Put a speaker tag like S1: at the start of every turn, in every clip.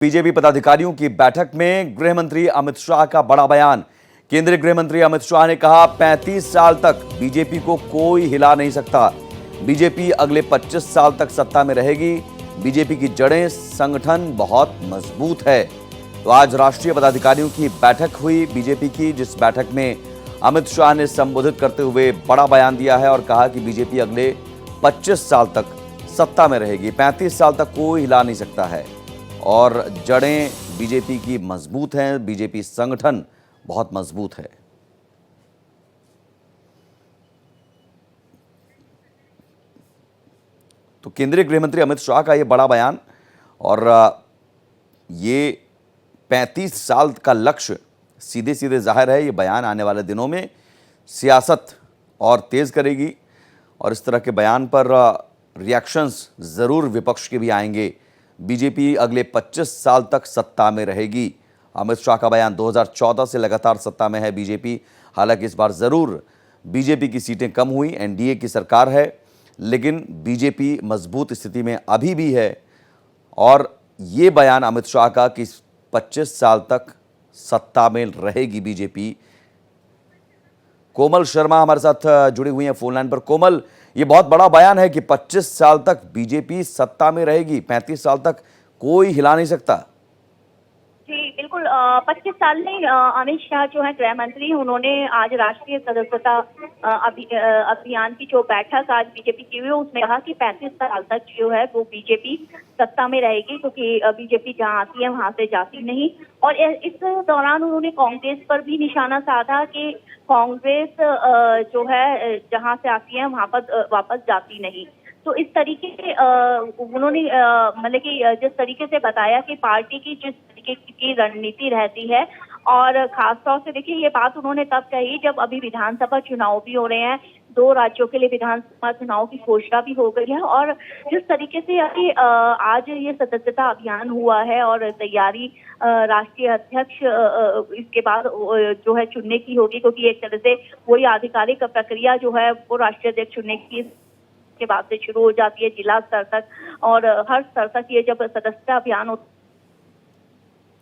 S1: BJP पदाधिकारियों की बैठक में गृह मंत्री अमित शाह का बड़ा बयान। केंद्रीय गृह मंत्री अमित शाह ने कहा 35 साल तक बीजेपी को कोई हिला नहीं सकता। बीजेपी अगले 25 साल तक सत्ता में रहेगी। बीजेपी की जड़ें, संगठन बहुत मजबूत है। तो आज राष्ट्रीय पदाधिकारियों की बैठक हुई बीजेपी की, जिस बैठक में अमित शाह ने संबोधित करते हुए बड़ा बयान दिया है और कहा कि बीजेपी अगले 25 साल तक सत्ता में रहेगी। 35 साल तक कोई हिला नहीं सकता है और जड़ें बीजेपी की मजबूत हैं। बीजेपी संगठन बहुत मजबूत है। तो केंद्रीय गृह मंत्री अमित शाह का यह बड़ा बयान और ये 35 साल का लक्ष्य सीधे सीधे जाहिर है। ये बयान आने वाले दिनों में सियासत और तेज करेगी और इस तरह के बयान पर रिएक्शंस जरूर विपक्ष के भी आएंगे। बीजेपी अगले 25 साल तक सत्ता में रहेगी। अमित शाह का बयान 2014 से लगातार सत्ता में है बीजेपी। हालांकि इस बार जरूर बीजेपी की सीटें कम हुई, एनडीए की सरकार है, लेकिन बीजेपी मजबूत स्थिति में अभी भी है। और ये बयान अमित शाह का कि 25 साल तक सत्ता में रहेगी बीजेपी। कोमल शर्मा हमारे साथ जुड़ी हुई हैं फोन लाइन पर। कोमल, ये बहुत बड़ा बयान है कि 25 साल तक बीजेपी सत्ता में रहेगी, 35 साल तक कोई हिला नहीं सकता।
S2: जी बिल्कुल। 25 साल में अमित शाह जो है गृह मंत्री, उन्होंने आज राष्ट्रीय सदस्यता अभियान की जो बैठक आज बीजेपी की हुई, उसमें कहा कि 35 साल तक जो है वो बीजेपी सत्ता में रहेगी, क्योंकि बीजेपी जहां आती है वहां से जाती नहीं। और इस दौरान उन्होंने कांग्रेस पर भी निशाना साधा कि कांग्रेस जो है जहां से आती है वहां पर वापस जाती नहीं। तो इस तरीके से उन्होंने मतलब कि जिस तरीके से बताया कि पार्टी की जिस तरीके की रणनीति रहती है, और खासतौर से देखिए ये बात उन्होंने तब कही जब अभी विधानसभा चुनाव भी हो रहे हैं। 2 राज्यों के लिए विधानसभा चुनाव की घोषणा भी हो गई है और जिस तरीके से अभी आज ये सदस्यता अभियान हुआ है और तैयारी राष्ट्रीय अध्यक्ष इसके बाद जो है चुनने की होगी, क्योंकि एक तरह से वही आधिकारिक प्रक्रिया जो है वो राष्ट्रीय अध्यक्ष चुनने की के बाद से शुरू हो जाती है जिला स्तर तक, और हर स्तर तक ये जब सदस्यता अभियान होता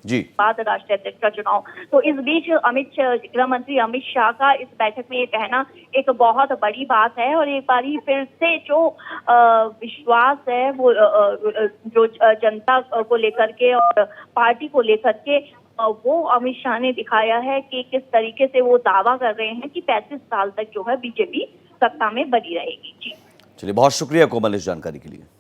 S1: जी
S2: बाद राष्ट्रीय अध्यक्ष का चुनाव। तो इस बीच गृह मंत्री अमित शाह का इस बैठक में ये कहना एक बहुत बड़ी बात है और एक बार ही फिर से जो विश्वास है वो जो जनता को लेकर के और पार्टी को लेकर के वो अमित शाह ने दिखाया है कि किस तरीके से वो दावा कर रहे हैं कि 35 साल तक जो है बीजेपी सत्ता में बनी रहेगी। जी
S1: चलिए, बहुत शुक्रिया कोमल इस जानकारी के लिए।